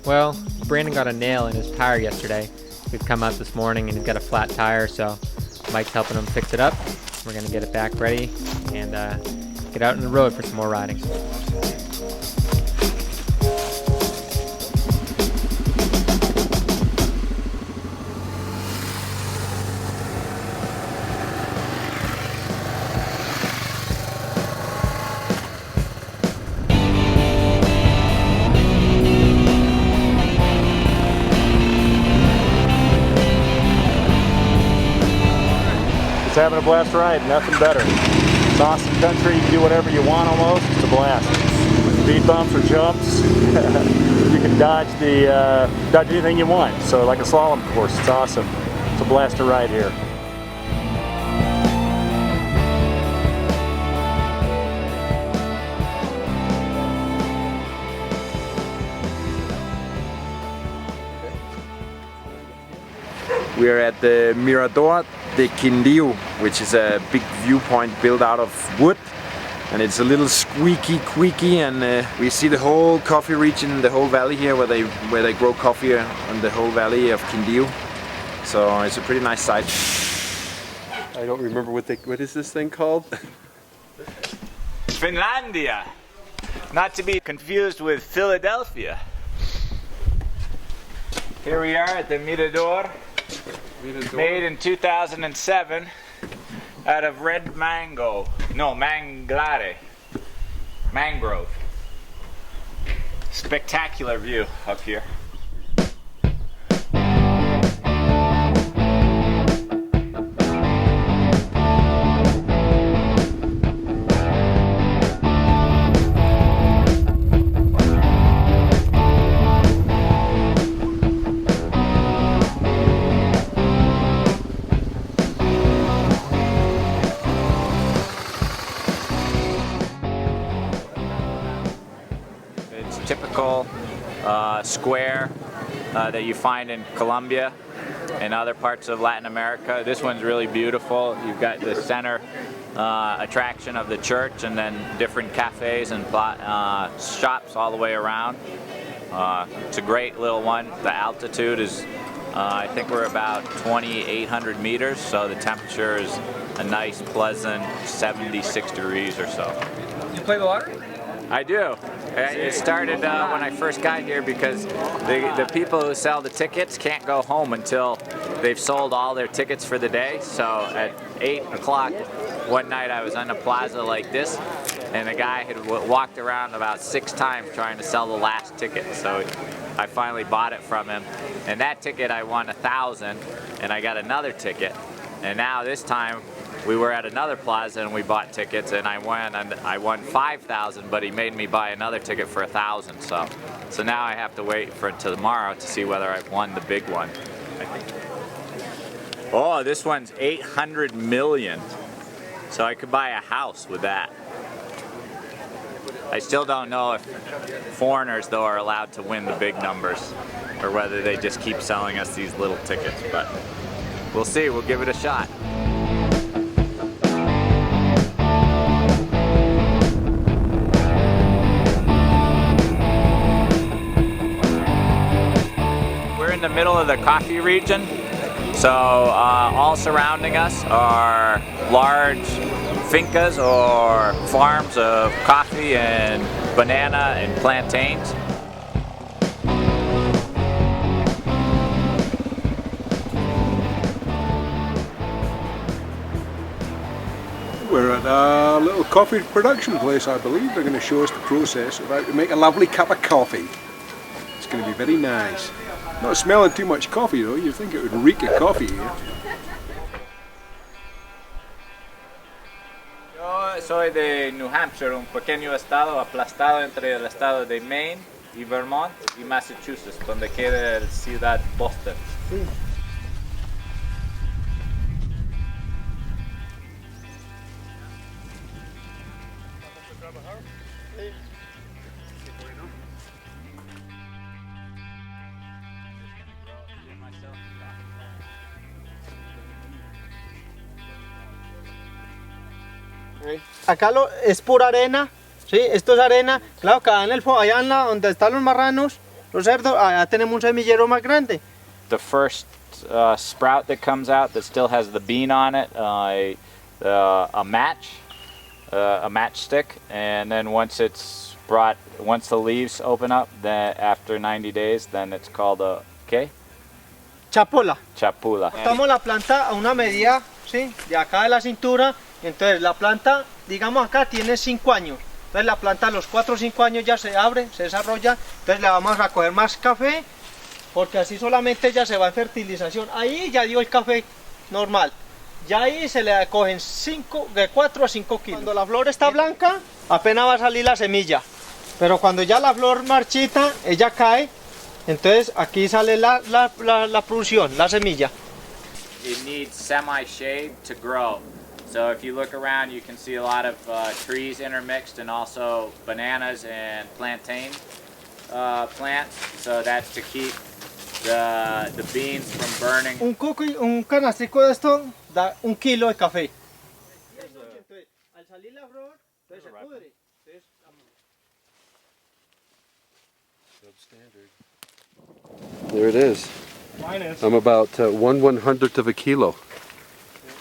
Well, Brandon got a nail in his tire yesterday. We've come out this morning and he's got a flat tire, so Mike's helping him fix it up. We're gonna get it back ready and get out on the road for some more riding. Having a blast ride, nothing better. It's awesome country, you can do whatever you want almost, it's a blast. Speed bumps or jumps, you can dodge anything you want. So like a slalom course, it's awesome. It's a blast to ride here. We are at the Mirador de Quindío, which is a big viewpoint built out of wood, and it's a little squeaky, and we see the whole coffee region, the whole valley here where they grow coffee on the whole valley of Quindío. So it's a pretty nice sight. I don't remember what is this thing called? Finlandia, not to be confused with Philadelphia. Here we are at the Mirador. Made in 2007 out of red mangrove. Spectacular view up here. Typical square that you find in Colombia and other parts of Latin America. This one's really beautiful. You've got the center attraction of the church and then different cafes and shops all the way around. It's a great little one. The altitude is, I think we're about 2,800 meters, so the temperature is a nice, pleasant 76 degrees or so. You play the lottery? I do. It started when I first got here because the people who sell the tickets can't go home until they've sold all their tickets for the day. So at 8 o'clock one night I was on a plaza like this, and the guy had walked around about 6 times trying to sell the last ticket. So I finally bought it from him, and that ticket I won 1,000, and I got another ticket. And now this time we were at another plaza and we bought tickets, and I won 5,000, but he made me buy another ticket for 1,000. So now I have to wait for until tomorrow to see whether I've won the big one. I think. Oh, this one's 800 million. So I could buy a house with that. I still don't know if foreigners though are allowed to win the big numbers, or whether they just keep selling us these little tickets, but we'll see. We'll give it a shot. In the middle of the coffee region, so all surrounding us are large fincas or farms of coffee and banana and plantains. We're at a little coffee production place, I believe. They're going to show us the process of how to make a lovely cup of coffee. It's going to be very nice. Not smelling too much coffee though, you'd think it would reek of coffee here. Yo soy de New Hampshire, un pequeño estado aplastado entre el estado de Maine y Vermont y Massachusetts, donde queda la ciudad Boston. Sí. Acá es pura arena, ¿sí? Esto es arena, claro, que allá donde están los marranos, los cerdos, allá tenemos un semillero más grande. The first sprout that comes out that still has the bean on it, a matchstick, and then once the leaves open up, then after 90 days, then it's called a ¿qué? Chapola. Chapula. Cortamos la planta a una medida, ¿sí? De acá de la cintura, entonces la planta, digamos acá, tiene 5 años. Entonces la planta a los 4 o 5 años ya se abre, se desarrolla, entonces le vamos a coger más café, porque así solamente ya se va en fertilización. Ahí ya dio el café normal. Ya ahí se le cogen de 4 a 5 kilos. Cuando la flor está blanca, apenas va a salir la semilla. Pero cuando ya la flor marchita, ella cae, entonces aquí sale la producción, la semilla. It needs semi-shade to grow. So if you look around, you can see a lot of trees intermixed and also bananas and plantain plants. So that's to keep the beans from burning. Un canastico de esto da 1 kilo de café. Al salir la flor, entonces se pudre. There it is. I'm about 1/100th of a kilo.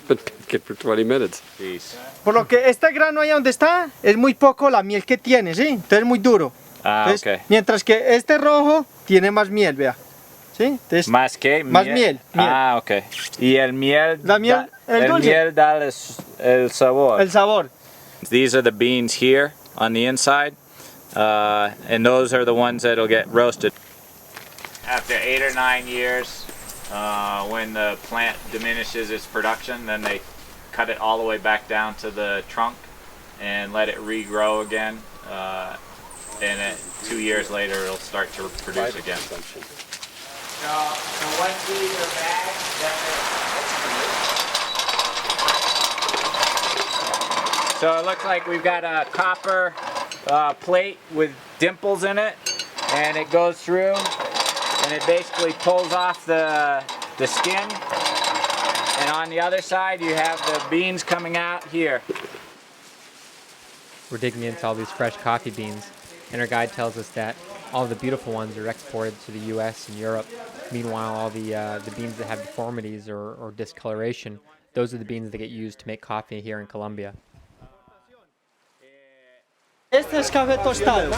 Been picking for 20 minutes. Por lo que este grano ahí donde está, es muy poco la miel que tiene, ¿sí? Entonces es muy duro. Entonces, Okay. Mientras que este rojo tiene más miel, vea. ¿Sí? Entonces, ¿Más qué? Más miel. Ah, ok. Y el miel, La miel, el dulce. miel da el sabor. el sabor. These are the beans here on the inside, and those are the ones that'll get roasted. After 8 or 9 years, when the plant diminishes its production, then they cut it all the way back down to the trunk and let it regrow again. And 2 years later, it'll start to produce again. So once these are bagged, so it looks like we've got a copper plate with dimples in it, and it goes through, and it basically pulls off the skin. And on the other side, you have the beans coming out here. We're digging into all these fresh coffee beans, and our guide tells us that all the beautiful ones are exported to the U.S. and Europe. Meanwhile, all the beans that have deformities or discoloration, those are the beans that get used to make coffee here in Colombia. Este es café tostado.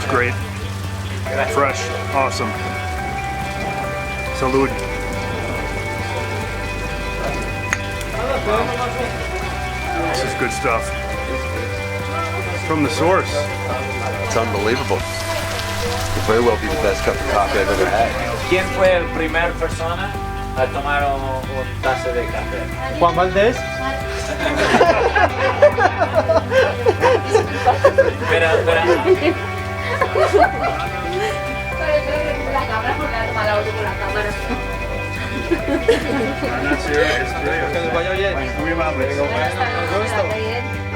Great. Fresh. Awesome. Salud. This is good stuff. From the source. It's unbelievable. Could very well be the best cup of coffee I've ever had. ¿Quién fue el primer persona a tomar un taza de café? Juan Valdés. La cámara porque ha tomado la foto con la cámara. Que les vaya bien. Muy amable.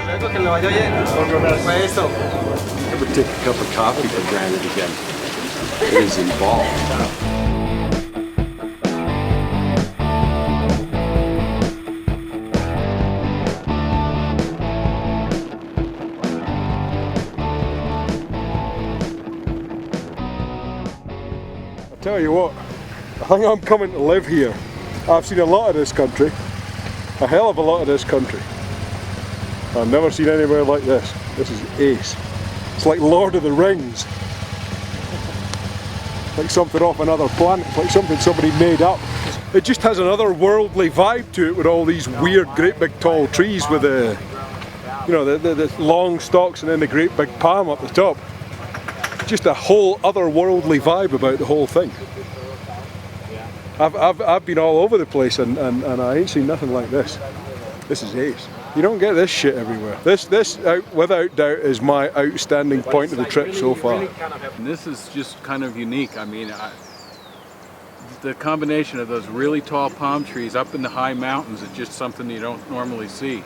Luego que le vaya bien. Fue esto. Never take a cup of coffee for granted again. It is involved. Tell you what, I think I'm coming to live here. I've seen a lot of this country, a hell of a lot of this country. I've never seen anywhere like this. This is ace. It's like Lord of the Rings. Like something off another planet, like something somebody made up. It just has an otherworldly vibe to it with all these weird great big tall trees with the, you know, the long stalks and then the great big palm up the top. Just a whole otherworldly vibe about the whole thing. I've been all over the place and I ain't seen nothing like this. This is ace. You don't get this shit everywhere. This without doubt is my outstanding point of the trip so far. This is just kind of unique. I mean, the combination of those really tall palm trees up in the high mountains is just something you don't normally see.